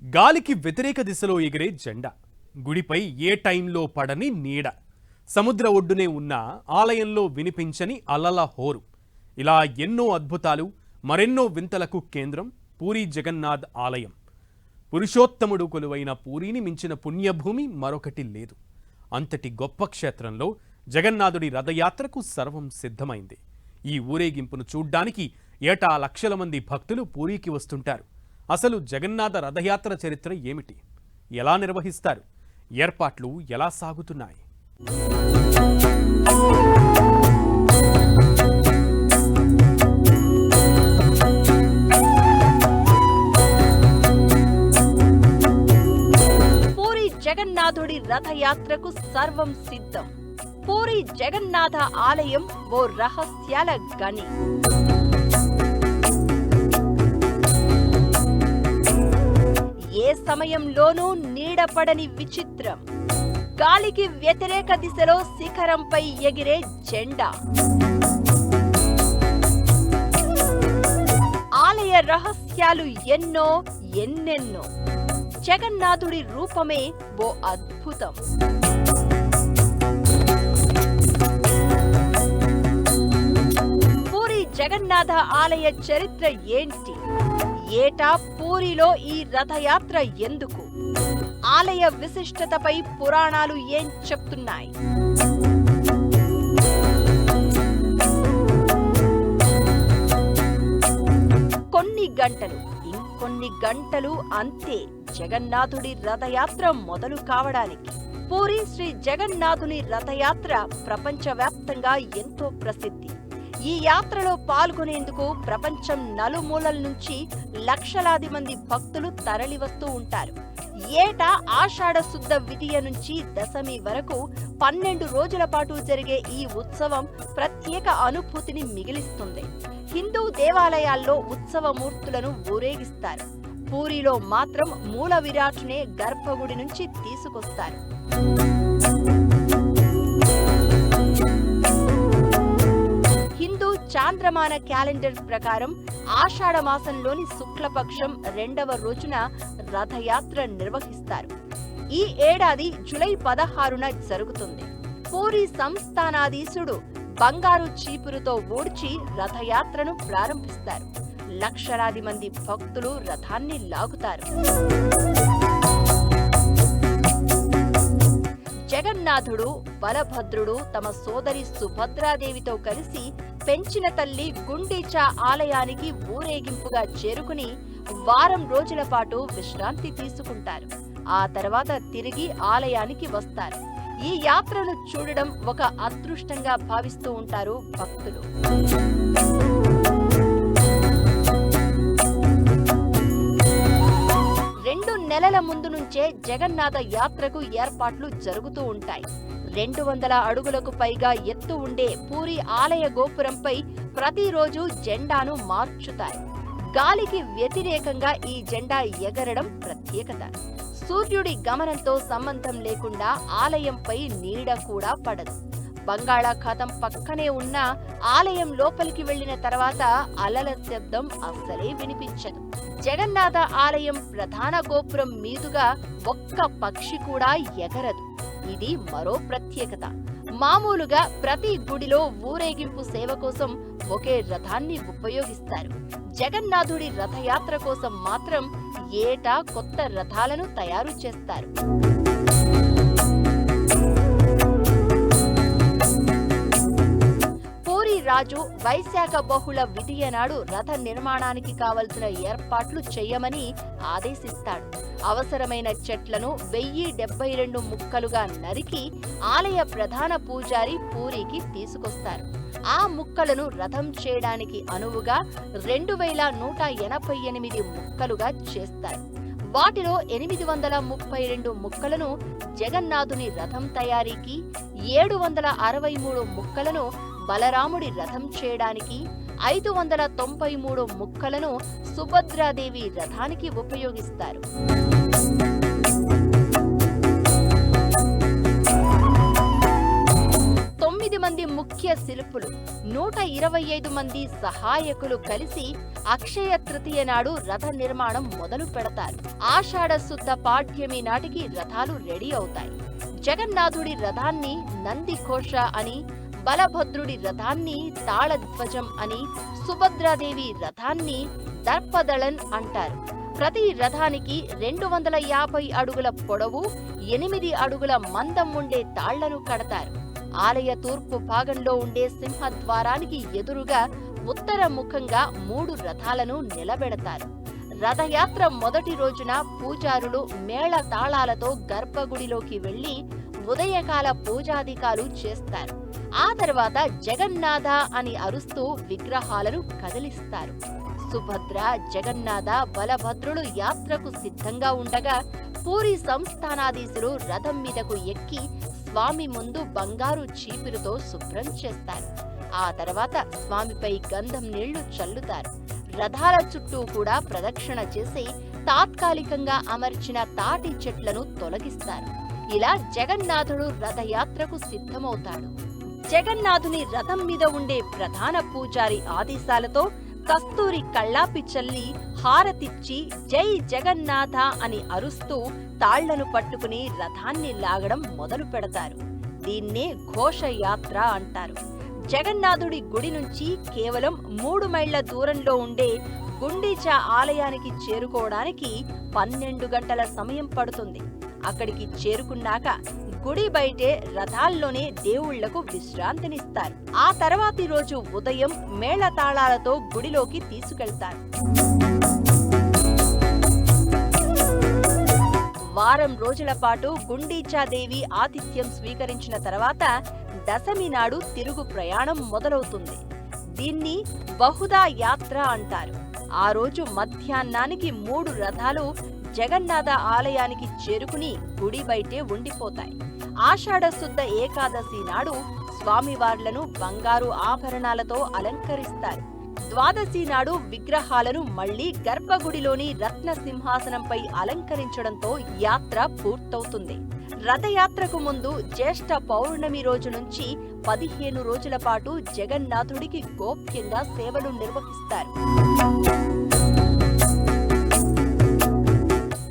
గాలికి వ్యతిరేక దిశలో ఎగిరే జెండా, గుడిపై ఏ టైంలో పడని నీడ, సముద్ర ఒడ్డునే ఉన్న ఆలయంలో వినిపించని అలల హోరు. ఇలా ఎన్నో అద్భుతాలు, మరెన్నో వింతలకు కేంద్రం పూరీ జగన్నాథ్ ఆలయం. పురుషోత్తముడు కొలువైన పూరీని మించిన పుణ్యభూమి మరొకటి లేదు. అంతటి గొప్ప క్షేత్రంలో జగన్నాథుడి రథయాత్రకు సర్వం సిద్ధమైంది. ఈ ఊరేగింపును చూడ్డానికి ఏటా లక్షల మంది భక్తులు పూరీకి వస్తుంటారు. అసలు జగన్నాథ రథయాత్ర చరిత్ర ఏమిటి? ఎలా నిర్వహిస్తారు? ఏర్పాట్లు ఎలా సాగుతున్నాయి? పూరీ జగన్నాథుడి రథయాత్రకు సర్వం సిద్ధం. పూరీ జగన్నాథ ఆలయం ఓ రహస్యాల గని. ఏ సమయంలోనూ నీడపడని విచిత్రం. గాలికి వ్యతిరేక దిశలో శిఖరంపై ఎగిరే జెండా. ఆలయ రహస్యాలు ఎన్నో ఎన్నెన్నో. జగన్నాథుడి రూపమే ఓ అద్భుతం. పూరీ జగన్నాథ ఆలయ చరిత్ర ఏంటి? ఏటా పూరిలో ఈ రథయాత్ర ఎందుకు? ఆలయ విశిష్టతపై పురాణాలు ఏం చెప్తున్నాయి? కొన్ని గంటలు, ఇంకొన్ని గంటలు అంతే జగన్నాథుడి రథయాత్ర మొదలు కావడానికి. పూరీ శ్రీ జగన్నాథుని రథయాత్ర ప్రపంచవ్యాప్తంగా ఎంతో ప్రసిద్ధి. ఈ యాత్రలో పాల్గొనేందుకు ప్రపంచం నలుమూలల నుంచి లక్షలాది మంది భక్తులు తరలివస్తూ ఉంటారు. ఏటా ఆషాఢ శుద్ధ విదియ నుంచి దశమి వరకు 12 రోజుల పాటు జరిగే ఈ ఉత్సవం ప్రత్యేక అనుభూతిని మిగిలిస్తుంది. హిందూ దేవాలయాల్లో ఉత్సవమూర్తులను ఊరేగిస్తారు. పూరిలో మాత్రం మూల విరాట్నే గర్భగుడి నుంచి తీసుకొస్తారు. హిందూ చాంద్రమాన క్యాలెండర్ ప్రకారం ఆషాఢ మాసంలోని శుక్లపక్షం 2వ రోజున రథయాత్ర నిర్వహిస్తారు. ఈ ఏడాది జూలై 16న జరుగుతుంది. పూరీ సంస్థానాధీశుడు బంగారు చీపురుతో ఊడ్చి రథయాత్రను ప్రారంభిస్తారు. లక్షలాది మంది భక్తులు రథాన్ని లాగుతారు. జగన్నాథుడు, బలభద్రుడు తమ సోదరి సుభద్రాదేవితో కలిసి పెంచిన తల్లి గుండీచా ఆలయానికి ఊరేగింపుగా చేరుకుని వారం రోజుల పాటు విశ్రాంతి తీసుకుంటారు. ఆ తర్వాత తిరిగి ఆలయానికి వస్తారు. ఈ యాత్రను చూడడం ఒక అదృష్టంగా భావిస్తూ ఉంటారు భక్తులు. 2 నెలల ముందు నుంచే జగన్నాథ యాత్రకు ఏర్పాట్లు జరుగుతూ ఉంటాయి. 200 అడుగులకు పైగా ఎత్తు ఉండే పూరీ ఆలయ గోపురంపై ప్రతిరోజు జెండాను మార్చుతారు. గాలికి వ్యతిరేకంగా ఈ జెండా ఎగరడం ప్రత్యేకత. సూర్యుడి గమనంతో సంబంధం లేకుండా ఆలయంపై నీడ కూడా పడదు. బంగాళాఖాతం పక్కనే ఉన్న ఆలయం లోపలికి వెళ్లిన తర్వాత అలల శబ్దం అస్సలే వినిపించదు. జగన్నాథ ఆలయం ప్రధాన గోపురం మీదుగా ఒక్క పక్షి కూడా ఎగరదు. ఇది మరో ప్రత్యేకత. మామూలుగా ప్రతి గుడిలో ఊరేగింపు సేవ కోసం ఒకే రథాన్ని ఉపయోగిస్తారు. జగన్నాథుడి రథయాత్ర కోసం మాత్రం ఏటా కొత్త రథాలను తయారు చేస్తారు. రాజు వైశాఖ బహుళ విదియ నాడు రథ నిర్మాణానికి కావలసిన ఏర్పాట్లు చేయమని ఆదేశిస్తాడు. అవసరమైన చెట్లను 1072 ముక్కలుగా నరికి ఆలయ ప్రధాన పూజారి పూరికి తీసుకొస్తారు. ఆ ముక్కలను రథం చేయడానికి అనువుగా 2188 ముక్కలుగా చేస్తారు. వాటిలో 832 ముక్కలను జగన్నాథుని రథం తయారీకి, 763 ముక్కలను బలరాముడి రథం చేయడానికి, 593 ముక్కలను సుభద్రాదేవి రథానికి ఉపయోగిస్తారు. 9 8 మంది ముఖ్య శిల్పులు 125 మంది సహాయకులు కలిసి అక్షయ తృతీయ నాడు రథ నిర్మాణం మొదలు పెడతారు. ఆషాఢ శుద్ధ పాడ్యమి నాటికి రథాలు రెడీ అవుతాయి. జగన్నాథుడి రథాన్ని నందిఘోష అని, బలభద్రుడి రథాన్ని తాళధ్వజం అని, సుభద్రాదేవి రథాన్ని దర్పదళన్ అంటారు. ప్రతి రథానికి 250 అడుగుల పొడవు, 8 అడుగుల మందం ఉండే తాళ్లను కడతారు. ఆలయ తూర్పు భాగంలో ఉండే సింహద్వారానికి ఎదురుగా ఉత్తర ముఖంగా 3 రథాలను నిలబెడతారు. రథయాత్ర మొదటి రోజున పూజారులు మేళ తాళాలతో గర్భగుడిలోకి వెళ్లి ఉదయకాల పూజాధికాలు చేస్తారు. ఆ తర్వాత జగన్నాథ అని అరుస్తూ విగ్రహాలను కదిలిస్తారు. సుభద్ర, జగన్నాథ, బలభద్రులు యాత్రకు సిద్ధంగా ఉండగా పూరి సంస్థానాధీశులు రథం మీదకు ఎక్కి స్వామి ముందు బంగారు చీపురుతో శుభ్రం చేస్తారు. ఆ తర్వాత స్వామిపై గంధం నీళ్లు చల్లుతారు. రథాల చుట్టూ కూడా ప్రదక్షిణ చేసి తాత్కాలికంగా అమర్చిన తాటి చెట్లను తొలగిస్తారు. ఇలా జగన్నాథుడు రథయాత్రకు సిద్ధమవుతాడు. జగన్నాథుని రథం మీద ఉండే ప్రధాన పూజారి ఆదేశాలతో కస్తూరి కళ్ళాపి చల్లి హారతిచ్చి జై జగన్నాథ అని అరుస్తూ తాళ్లను పట్టుకుని రథాన్ని లాగడం మొదలు పెడతారు. దీన్నే ఘోషయాత్ర అంటారు. జగన్నాథుడి గుడి నుంచి కేవలం 3 మైళ్ల దూరంలో ఉండే గుండీచా ఆలయానికి చేరుకోవడానికి 12 గంటల సమయం పడుతుంది. అక్కడికి చేరుకున్నాక గుడి బయటే రథాల్లోనే దేవుళ్లకు విశ్రాంతినిస్తారు. ఆ తర్వాతి రోజు ఉదయం మేళతాళాలతో గుడిలోకి తీసుకెళ్తారు. వారం రోజుల పాటు గుండీచాదేవి ఆతిథ్యం స్వీకరించిన తర్వాత దశమి నాడు తిరుగు ప్రయాణం మొదలవుతుంది. దీన్ని బహుదా యాత్ర అంటారు. ఆ రోజు మధ్యాహ్నానికి 3 రథాలు జగన్నాథ ఆలయానికి చేరుకుని గుడి బయటే ఉండిపోతాయి. ఆషాఢ శుద్ధ ఏకాదశి నాడు స్వామివార్లను బంగారు ఆభరణాలతో అలంకరిస్తారు. ద్వాదశి నాడు విగ్రహాలను మళ్లీ గర్భగుడిలోని రత్న సింహాసనంపై అలంకరించడంతో యాత్ర పూర్తవుతుంది. రథయాత్రకు ముందు జ్యేష్ఠ పౌర్ణమి రోజు నుంచి 15 రోజుల పాటు జగన్నాథుడికి గోప్యంగా సేవలు నిర్వహిస్తారు.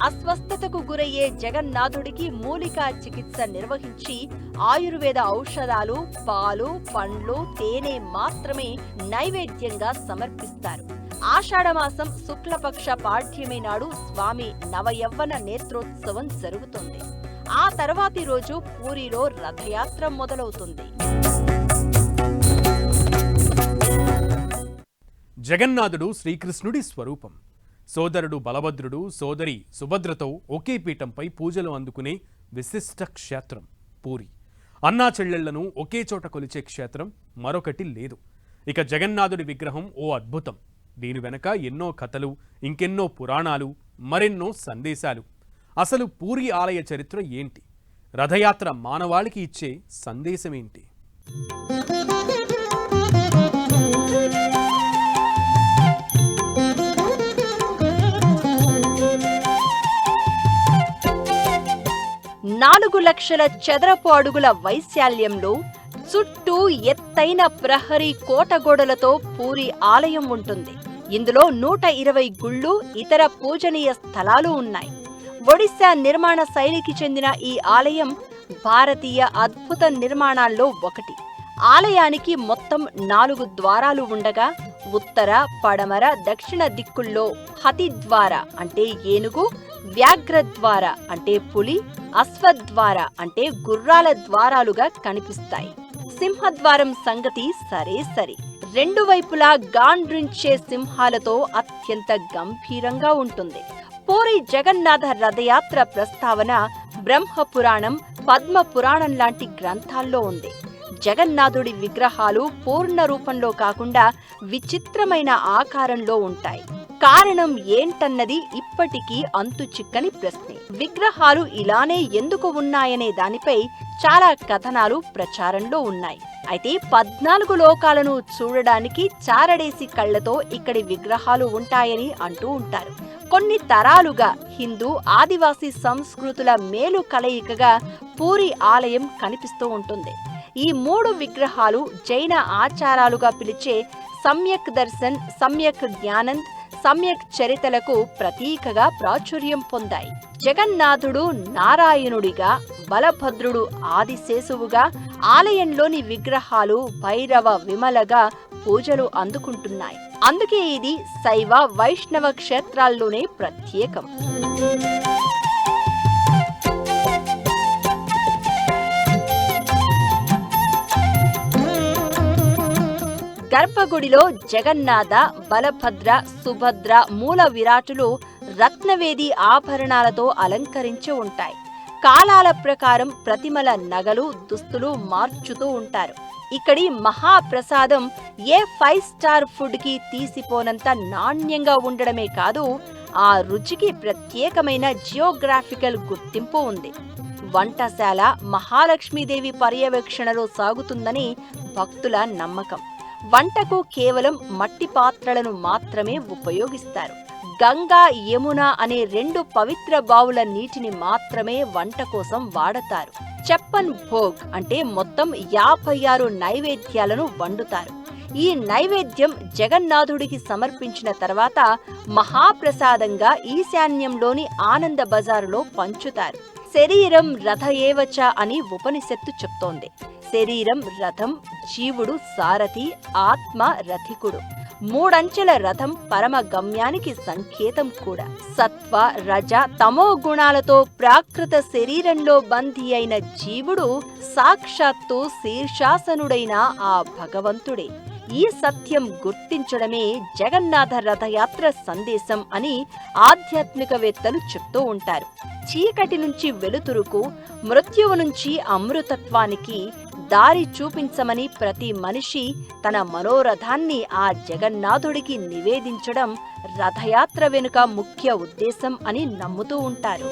అస్వస్థతకు గురయ్యే జగన్నాథుడికి మూలికా చికిత్స నిర్వహించి ఆయుర్వేద ఔషధాలు, పాలు, పండ్లు, తేనె మాత్రమే నైవేద్యంగా సమర్పిస్తారు. ఆషాఢమాసం శుక్లపక్ష పాడ్యమి నాడు స్వామి నవయవ్వన నేత్రోత్సవం జరుగుతుంది. ఆ తర్వాతి రోజు పూరిలో రథయాత్ర మొదలవుతుంది. జగన్నాథుడు శ్రీకృష్ణుడి స్వరూపం. సోదరుడు బలభద్రుడు, సోదరి సుభద్రతో ఒకే పీఠంపై పూజలు అందుకునే విశిష్ట క్షేత్రం పూరి. అన్నా చెల్లెళ్లను ఒకే చోట కొలిచే క్షేత్రం మరొకటి లేదు. ఇక జగన్నాథుడి విగ్రహం ఓ అద్భుతం. దీని వెనక ఎన్నో కథలు, ఇంకెన్నో పురాణాలు, మరెన్నో సందేశాలు. అసలు పూరి ఆలయ చరిత్ర ఏంటి? రథయాత్ర మానవాళికి ఇచ్చే సందేశమేంటి? నాలుగు లక్షల చదరపు అడుగుల వైశాల్యంలో చుట్టూ ఎత్తైన ప్రహరీ కోటగోడలతో పూరి ఆలయం ఉంటుంది. ఇందులో 120 గుళ్ళు, ఇతర పూజనీయ స్థలాలు ఉన్నాయి. ఒడిశా నిర్మాణ శైలికి చెందిన ఈ ఆలయం భారతీయ అద్భుత నిర్మాణాల్లో ఒకటి. ఆలయానికి మొత్తం 4 ద్వారాలు ఉండగా ఉత్తర, పడమర, దక్షిణ దిక్కుల్లో హతిద్వార అంటే ఏనుగు, వ్యాఘ్రద్వార అంటే పులి, అశ్వద్వార అంటే గుర్రాల ద్వారాలుగా కనిపిస్తాయి. సింహద్వారం సంగతి సరే సరి. 2 వైపులా గాండ్రించే సింహాలతో అత్యంత గంభీరంగా ఉంటుంది. పూరి జగన్నాథ రథయాత్ర ప్రస్తావన బ్రహ్మపురాణం, పద్మ పురాణం లాంటి గ్రంథాల్లో ఉంది. జగన్నాథుడి విగ్రహాలు పూర్ణ రూపంలో కాకుండా విచిత్రమైన ఆకారంలో ఉంటాయి. కారణం ఏంటన్నది ఇప్పటికీ అంతు చిక్కని ప్రశ్నే. విగ్రహాలు ఇలానే ఎందుకు ఉన్నాయనే దానిపై చాలా కథనాలు ప్రచారంలో ఉన్నాయి. అయితే 14 లోకాలను చూడడానికి చారడేసి కళ్లతో ఇక్కడి విగ్రహాలు ఉంటాయని అంటూ ఉంటారు. కొన్ని తరాలుగా హిందూ, ఆదివాసీ సంస్కృతుల మేలు కలయికగా పూరి ఆలయం కనిపిస్తూ ఉంటుంది. ఈ 3 విగ్రహాలు జైన ఆచారాలుగా పిలిచే సమ్యక్ దర్శన్, సమ్యక్ జ్ఞానంద్, సమ్యక్ చరితలకు ప్రతీకగా ప్రాచుర్యం పొందాయి. జగన్నాథుడు నారాయణుడిగా, బలభద్రుడు ఆదిశేషువుగా, ఆలయంలోని విగ్రహాలు భైరవ విమలగా పూజలు అందుకుంటున్నాయి. అందుకే ఇది శైవ వైష్ణవ క్షేత్రాల్లోనే ప్రత్యేకం. గర్భగుడిలో జగన్నాథ, బలభద్ర, సుభద్ర మూల విరాటులు రత్నవేది ఆభరణాలతో అలంకరించి ఉంటాయి. కాలాల ప్రకారం ప్రతిమల నగలు, దుస్తులు మార్చుతూ ఉంటారు. ఇక్కడి మహాప్రసాదం ఏ 5 స్టార్ ఫుడ్ కి తీసిపోనంత నాణ్యంగా ఉండడమే కాదు, ఆ రుచికి ప్రత్యేకమైన జియోగ్రాఫికల్ గుర్తింపు ఉంది. వంటశాల మహాలక్ష్మీదేవి పర్యవేక్షణలో సాగుతుందని భక్తుల నమ్మకం. వంటకు కేవలం మట్టి పాత్రలను మాత్రమే ఉపయోగిస్తారు. గంగా, యమున అనే 2 పవిత్ర బావుల నీటిని మాత్రమే వంట కోసం వాడతారు. చప్పన్ భోగ్ అంటే మొత్తం 56 నైవేద్యాలను వండుతారు. ఈ నైవేద్యం జగన్నాథుడికి సమర్పించిన తర్వాత మహాప్రసాదంగా ఈశాన్యంలోని ఆనంద బజారులో పంచుతారు. శరీరం రథ ఏవచ అని ఉపనిషత్తు చెప్తోంది. శరీరం రథం, జీవుడు సారథి, ఆత్మ రథికుడు. 3 అంచెల రథం పరమ గమ్యానికి సంకేతం కూడా. సత్వ, రజ, తమో గుణాలతో ప్రాకృత శరీరంలో బందీ అయిన జీవుడు సాక్షాత్తు శీర్షాసనుడైన ఆ భగవంతుడే. ఈ సత్యం గుర్తించడమే జగన్నాథ రథయాత్ర సందేశం అని ఆధ్యాత్మికవేత్తలు చెప్తూ ఉంటారు. చీకటి నుంచి వెలుతురుకు, మృత్యువు నుంచి అమృతత్వానికి దారి చూపించమని ప్రతి మనిషి తన మనోరథాన్ని ఆ జగన్నాథుడికి నివేదించడం రథయాత్ర వెనుక ముఖ్య ఉద్దేశం అని నమ్ముతూ ఉంటారు.